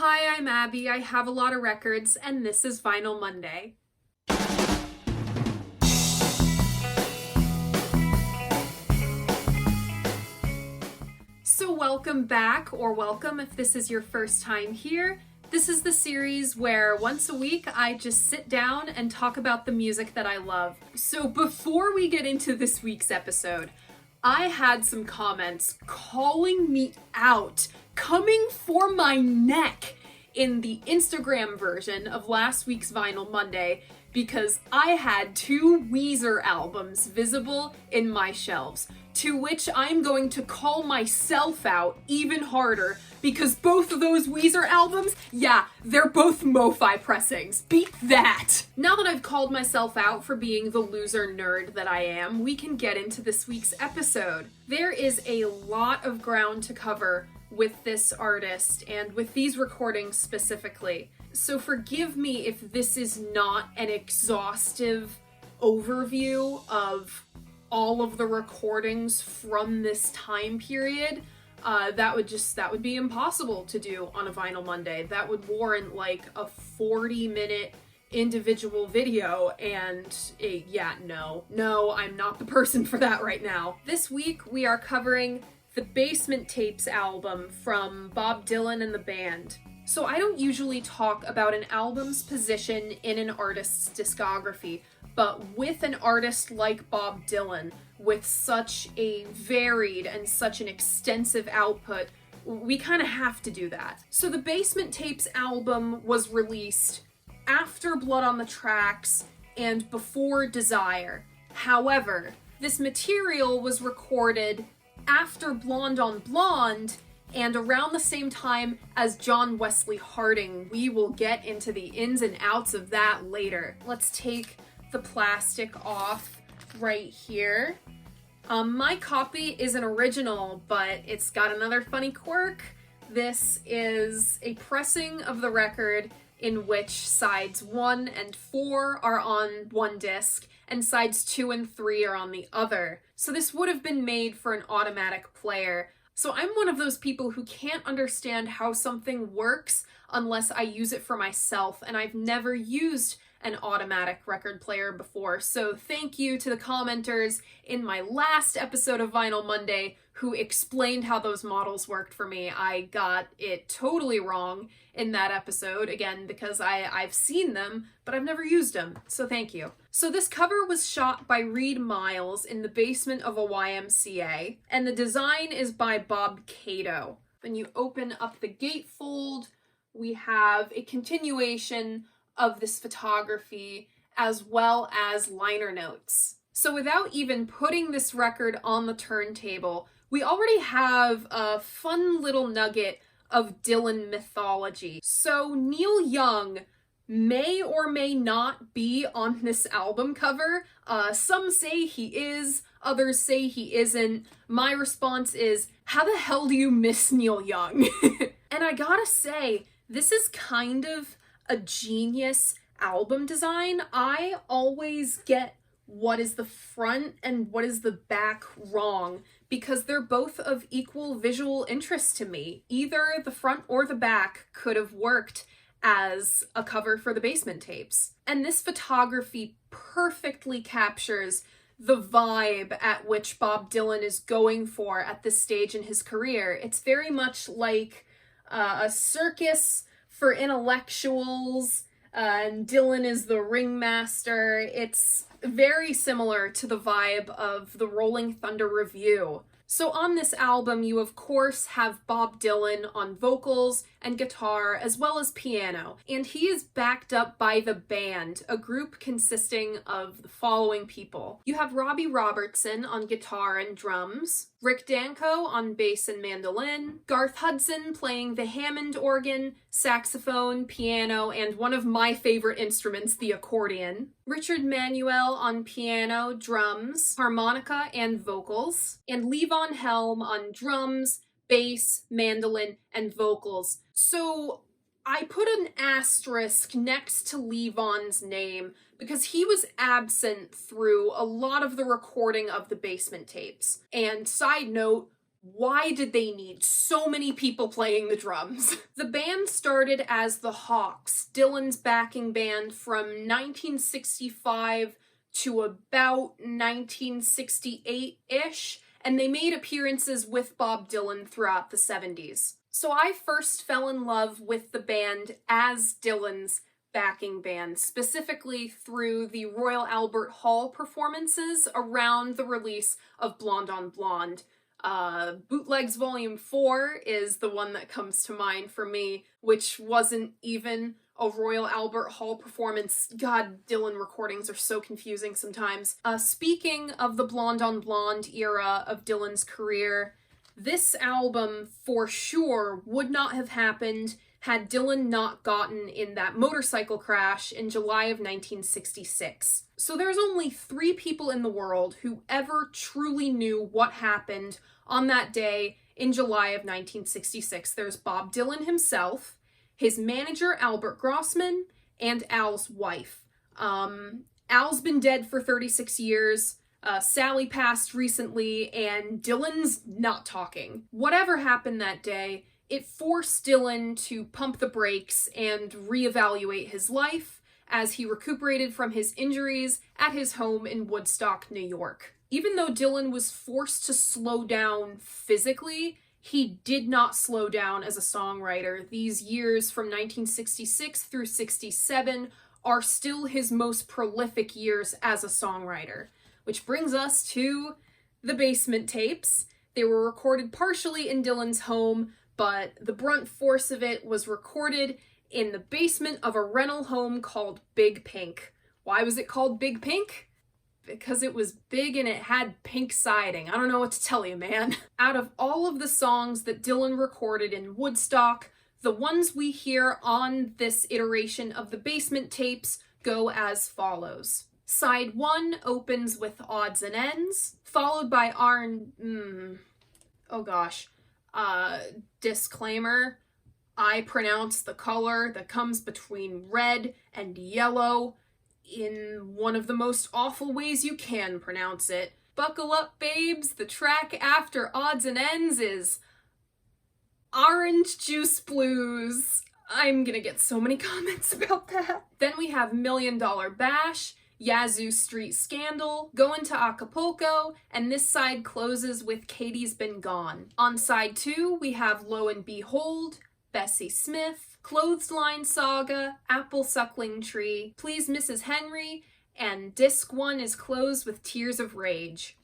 Hi, I'm Abby, I have a lot of records, and this is Vinyl Monday. So welcome back, or welcome if this is your first time here. This is the series where once a week I just sit down and talk about the music that I love. So before we get into this week's episode, I had some comments calling me out, coming for my neck in the Instagram version of last week's Vinyl Monday because I had two Weezer albums visible in my shelves, to which I'm going to call myself out even harder because both of those Weezer albums, yeah, they're both Mo-Fi pressings. Beat that! Now that I've called myself out for being the loser nerd that I am, we can get into this week's episode. There is a lot of ground to cover with this artist and with these recordings specifically. So forgive me if this is not an exhaustive overview of all of the recordings from this time period. That would be impossible to do on a Vinyl Monday. That would warrant like a 40-minute individual video, and no, I'm not the person for that right now. This week we are covering the Basement Tapes album from Bob Dylan and the band. So I don't usually talk about an album's position in an artist's discography, but with an artist like Bob Dylan, with such a varied and such an extensive output, we kind of have to do that. So the Basement Tapes album was released after Blood on the Tracks and before Desire. However, this material was recorded after Blonde on Blonde and around the same time as John Wesley Harding. We will get into the ins and outs of that later. Let's take the plastic off right here. My copy is an original, but it's got another funny quirk. This is a pressing of the record in which sides 1 and 4 are on one disc and sides 2 and 3 are on the other. So this would have been made for an automatic player. So I'm one of those people who can't understand how something works unless I use it for myself, and I've never used an automatic record player before. So thank you to the commenters in my last episode of Vinyl Monday who explained how those models worked for me. I got it totally wrong in that episode, again, because I've seen them, but I've never used them, so thank you. So this cover was shot by Reed Miles in the basement of a YMCA, and the design is by Bob Cato. When you open up the gatefold, we have a continuation of this photography as well as liner notes. So without even putting this record on the turntable, we already have a fun little nugget of Dylan mythology. So Neil Young may or may not be on this album cover. Some say he is, others say he isn't. My response is, how the hell do you miss Neil Young? And I gotta say, this is kind of a genius album design. I always get what is the front and what is the back wrong because they're both of equal visual interest to me. Either the front or the back could have worked as a cover for the Basement Tapes. And this photography perfectly captures the vibe at which Bob Dylan is going for at this stage in his career. It's very much like a circus for intellectuals, and Dylan is the ringmaster. It's very similar to the vibe of the Rolling Thunder Revue. So on this album, you of course have Bob Dylan on vocals and guitar, as well as piano, and he is backed up by the band, a group consisting of the following people. You have Robbie Robertson on guitar and drums, Rick Danko on bass and mandolin, Garth Hudson playing the Hammond organ, saxophone, piano, and one of my favorite instruments, the accordion, Richard Manuel on piano, drums, harmonica, and vocals, and Levon Helm on drums, bass, mandolin, and vocals. So I put an asterisk next to Levon's name because he was absent through a lot of the recording of the Basement Tapes. And side note, Why did they need so many people playing the drums? The band started as the Hawks, Dylan's backing band from 1965 to about 1968-ish, and they made appearances with Bob Dylan throughout the 70s. So I first fell in love with the band as Dylan's backing band, specifically through the Royal Albert Hall performances around the release of Blonde on Blonde. Bootlegs Volume 4 is the one that comes to mind for me, which wasn't even a Royal Albert Hall performance. God, Dylan recordings are so confusing sometimes. Speaking of the Blonde on Blonde era of Dylan's career, this album for sure would not have happened had Dylan not gotten in that motorcycle crash in July of 1966. So there's only 3 people in the world who ever truly knew what happened on that day in July of 1966. There's Bob Dylan himself, his manager Albert Grossman, and Al's wife. Al's been dead for 36 years. Sally passed recently, and Dylan's not talking. Whatever happened that day, it forced Dylan to pump the brakes and reevaluate his life as he recuperated from his injuries at his home in Woodstock, New York. Even though Dylan was forced to slow down physically, he did not slow down as a songwriter. These years from 1966 through 67 are still his most prolific years as a songwriter. Which brings us to the Basement Tapes. They were recorded partially in Dylan's home, but the brunt force of it was recorded in the basement of a rental home called Big Pink. Why was it called Big Pink? Because it was big and it had pink siding. I don't know what to tell you, man. Out of all of the songs that Dylan recorded in Woodstock, the ones we hear on this iteration of the Basement Tapes go as follows. Side 1 opens with Odds and Ends, followed by disclaimer, I pronounce the color that comes between red and yellow in one of the most awful ways you can pronounce it. Buckle up, babes, the track after Odds and Ends is Orange Juice Blues. I'm gonna get so many comments about that. Then we have $1 Million Bash, Yazoo Street Scandal, Going to Acapulco, and this side closes with Katie's Been Gone. On side 2, we have Lo and Behold, Bessie Smith, Clothesline Saga, Apple Suckling Tree, Please Mrs. Henry, and disc 1 is closed with Tears of Rage.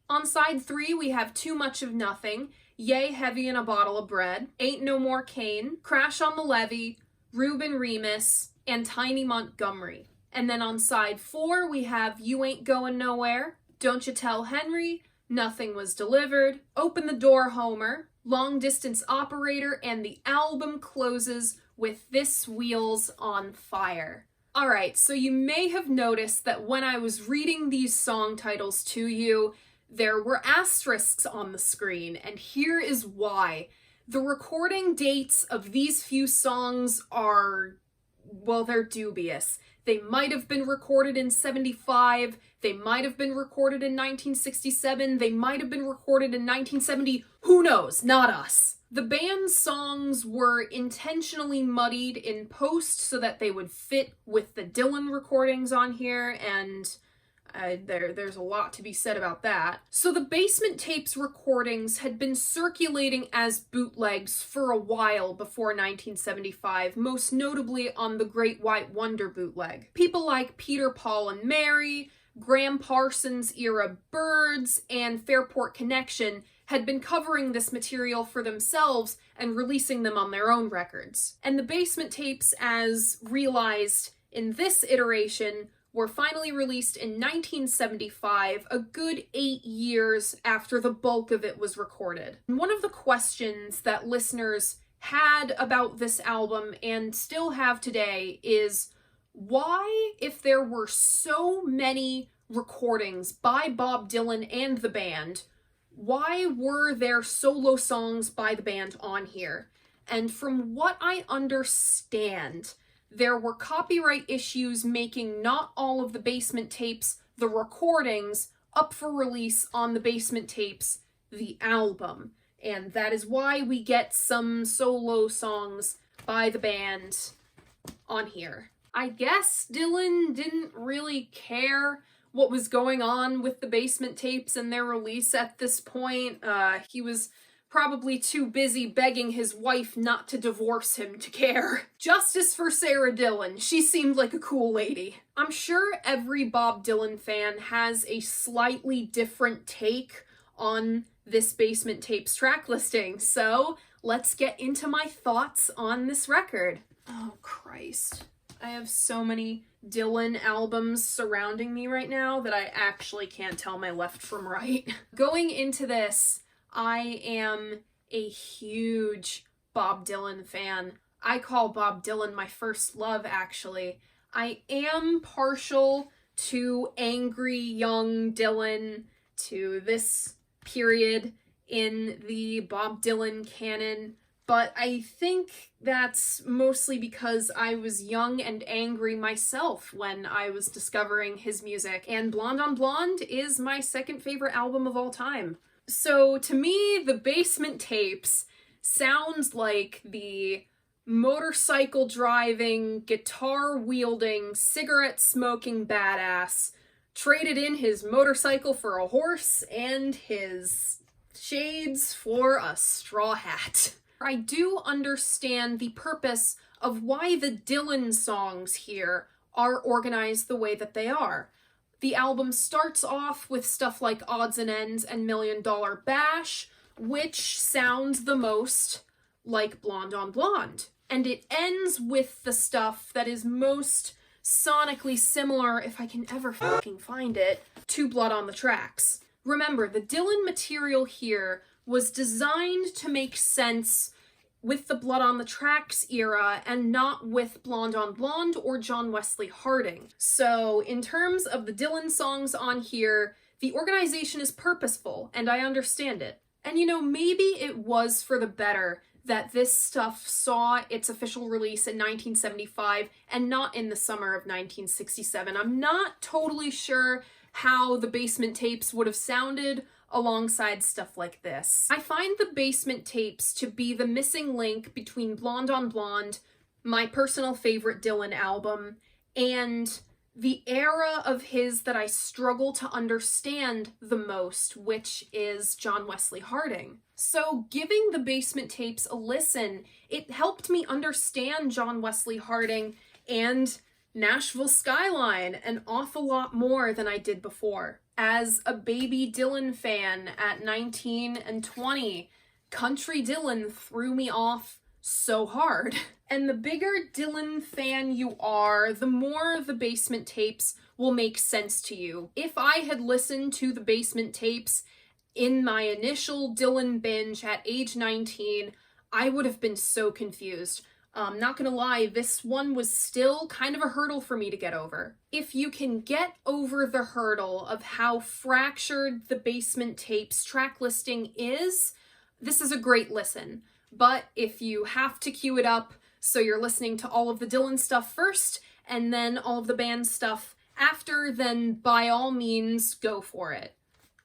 On side 3, we have Too Much of Nothing, Yay Heavy in a Bottle of Bread, Ain't No More Cane, Crash on the Levee, Ruben Remus, and Tiny Montgomery. And then on side 4, we have You Ain't Going Nowhere, Don't You Tell Henry, Nothing Was Delivered, Open the Door Homer, Long Distance Operator, and the album closes with This Wheel's on Fire. Alright, so you may have noticed that when I was reading these song titles to you, there were asterisks on the screen, and here is why. The recording dates of these few songs are, well, they're dubious. They might have been recorded in 75, they might have been recorded in 1967, they might have been recorded in 1970, who knows, not us. The band's songs were intentionally muddied in post so that they would fit with the Dylan recordings on here, and there's a lot to be said about that. So the Basement Tapes recordings had been circulating as bootlegs for a while before 1975, most notably on the Great White Wonder bootleg. People like Peter, Paul, and Mary, Graham Parsons era Birds, and Fairport Connection had been covering this material for themselves and releasing them on their own records. And the Basement Tapes, as realized in this iteration, were finally released in 1975, a good 8 years after the bulk of it was recorded. And one of the questions that listeners had about this album and still have today is, why, if there were so many recordings by Bob Dylan and the band, why were there solo songs by the band on here? And from what I understand, there were copyright issues making not all of the Basement Tapes the recordings up for release on the Basement Tapes, the album. And that is why we get some solo songs by the band on here. I guess Dylan didn't really care what was going on with the Basement Tapes and their release at this point. He was probably too busy begging his wife not to divorce him to care. Justice for Sarah Dillon. She seemed like a cool lady. I'm sure every Bob Dylan fan has a slightly different take on this Basement Tapes track listing, so let's get into my thoughts on this record. Oh, Christ. I have so many Dylan albums surrounding me right now that I actually can't tell my left from right. Going into this, I am a huge Bob Dylan fan. I call Bob Dylan my first love, actually. I am partial to angry young Dylan, to this period in the Bob Dylan canon, but I think that's mostly because I was young and angry myself when I was discovering his music, and Blonde on Blonde is my second favorite album of all time. So to me, the Basement Tapes sounds like the motorcycle driving, guitar wielding, cigarette smoking badass traded in his motorcycle for a horse and his shades for a straw hat. I do understand the purpose of why the Dylan songs here are organized the way that they are. The album starts off with stuff like Odds and Ends and Million Dollar Bash, which sounds the most like Blonde on Blonde. And it ends with the stuff that is most sonically similar, if I can ever fucking find it, to Blood on the Tracks. Remember, the Dylan material here was designed to make sense with the Blood on the Tracks era and not with Blonde on Blonde or John Wesley Harding. So in terms of the Dylan songs on here, the organization is purposeful, and I understand it. And you know, maybe it was for the better that this stuff saw its official release in 1975 and not in the summer of 1967. I'm not totally sure how the Basement Tapes would have sounded alongside stuff like this. I find the Basement Tapes to be the missing link between Blonde on Blonde, my personal favorite Dylan album, and the era of his that I struggle to understand the most, which is John Wesley Harding. So giving the Basement Tapes a listen, it helped me understand John Wesley Harding and Nashville Skyline an awful lot more than I did before. As a baby Dylan fan at 19 and 20, Country Dylan threw me off so hard. And the bigger Dylan fan you are, the more the Basement Tapes will make sense to you. If I had listened to the Basement Tapes in my initial Dylan binge at age 19, I would have been so confused. Not gonna lie, this one was still kind of a hurdle for me to get over. If you can get over the hurdle of how fractured the Basement Tapes track listing is, this is a great listen. But if you have to queue it up, so you're listening to all of the Dylan stuff first, and then all of the band stuff after, then by all means, go for it.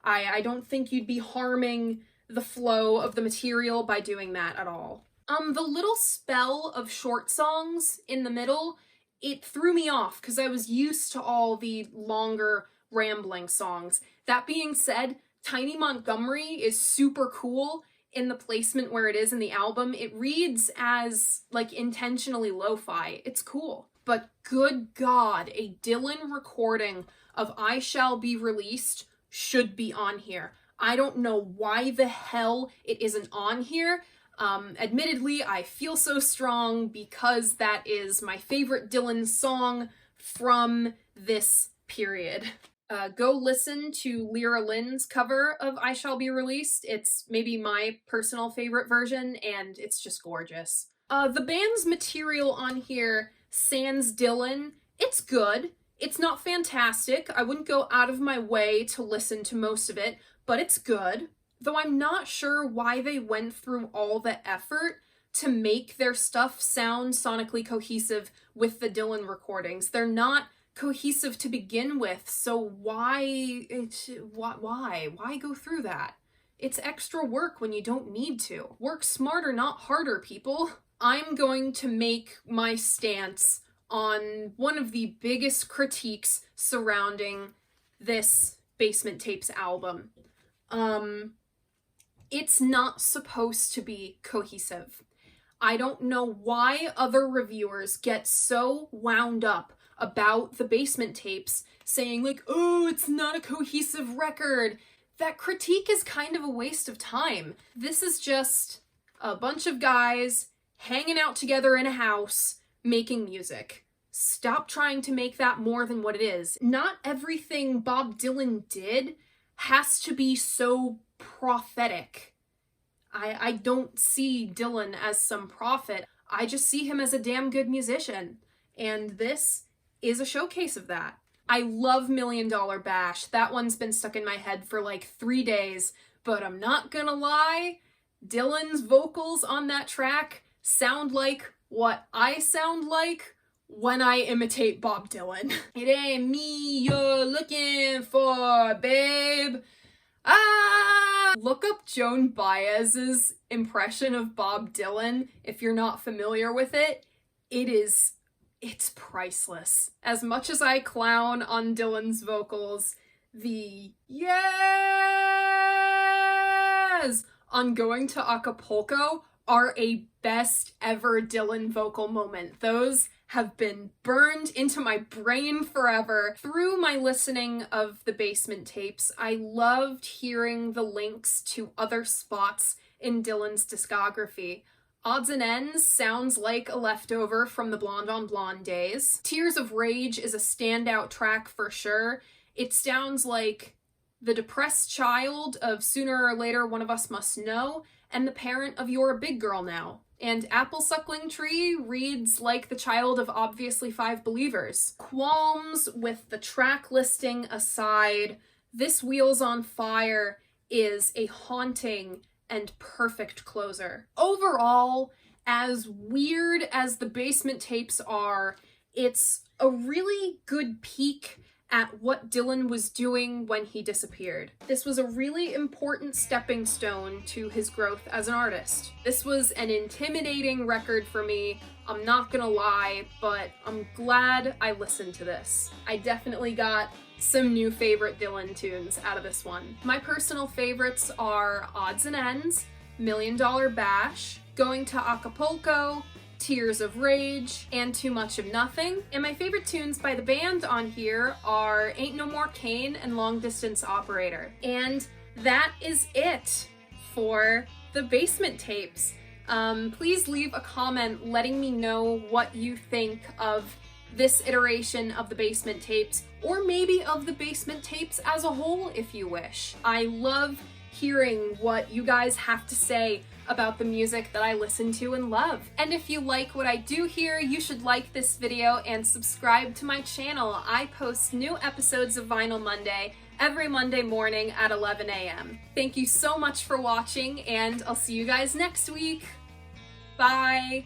I don't think you'd be harming the flow of the material by doing that at all. The little spell of short songs in the middle, it threw me off because I was used to all the longer rambling songs. That being said, Tiny Montgomery is super cool in the placement where it is in the album. It reads as like intentionally lo-fi. It's cool. But good God, a Dylan recording of I Shall Be Released should be on here. I don't know why the hell it isn't on here. Admittedly, I feel so strong because that is my favorite Dylan song from this period. Go listen to Lyra Lynn's cover of I Shall Be Released. It's maybe my personal favorite version, and it's just gorgeous. The band's material on here, sans Dylan, it's good. It's not fantastic. I wouldn't go out of my way to listen to most of it, but it's good. Though I'm not sure why they went through all the effort to make their stuff sound sonically cohesive with the Dylan recordings. They're not cohesive to begin with, so why go through that? It's extra work when you don't need to. Work smarter, not harder, people. I'm going to make my stance on one of the biggest critiques surrounding this Basement Tapes album. It's not supposed to be cohesive. I don't know why other reviewers get so wound up about the Basement Tapes, saying like, oh, it's not a cohesive record. That critique is kind of a waste of time. This is just a bunch of guys hanging out together in a house, making music. Stop trying to make that more than what it is. Not everything Bob Dylan did has to be so prophetic. I don't see Dylan as some prophet. I just see him as a damn good musician. And this is a showcase of that. I love Million Dollar Bash. That one's been stuck in my head for like 3 days, but I'm not gonna lie, Dylan's vocals on that track sound like what I sound like when I imitate Bob Dylan. It ain't me you're looking for, babe. Look up Joan Baez's impression of Bob Dylan if you're not familiar with it. It's priceless. As much as I clown on Dylan's vocals, the yes on Going to Acapulco are a best ever Dylan vocal moment. Those have been burned into my brain forever. Through my listening of the Basement Tapes, I loved hearing the links to other spots in Dylan's discography. Odds and Ends sounds like a leftover from the Blonde on Blonde days. Tears of Rage is a standout track for sure. It sounds like the depressed child of Sooner or Later One of Us Must Know, and the parent of You're a Big Girl Now. And Apple Suckling Tree reads like the child of Obviously Five Believers. Qualms with the track listing aside, this Wheels on Fire is a haunting and perfect closer. Overall, as weird as the Basement Tapes are, it's a really good peek at what Dylan was doing when he disappeared. This was a really important stepping stone to his growth as an artist. This was an intimidating record for me, I'm not gonna lie, but I'm glad I listened to this. I definitely got some new favorite Dylan tunes out of this one. My personal favorites are Odds and Ends, Million Dollar Bash, Going to Acapulco, Tears of Rage, and Too Much of Nothing. And my favorite tunes by the band on here are Ain't No More Cain and Long Distance Operator. And that is it for the Basement Tapes. Please leave a comment letting me know what you think of this iteration of the Basement Tapes, or maybe of the Basement Tapes as a whole if you wish. I love hearing what you guys have to say about the music that I listen to and love. And if you like what I do here, you should like this video and subscribe to my channel. I post new episodes of Vinyl Monday every Monday morning at 11 a.m. Thank you so much for watching, and I'll see you guys next week. Bye!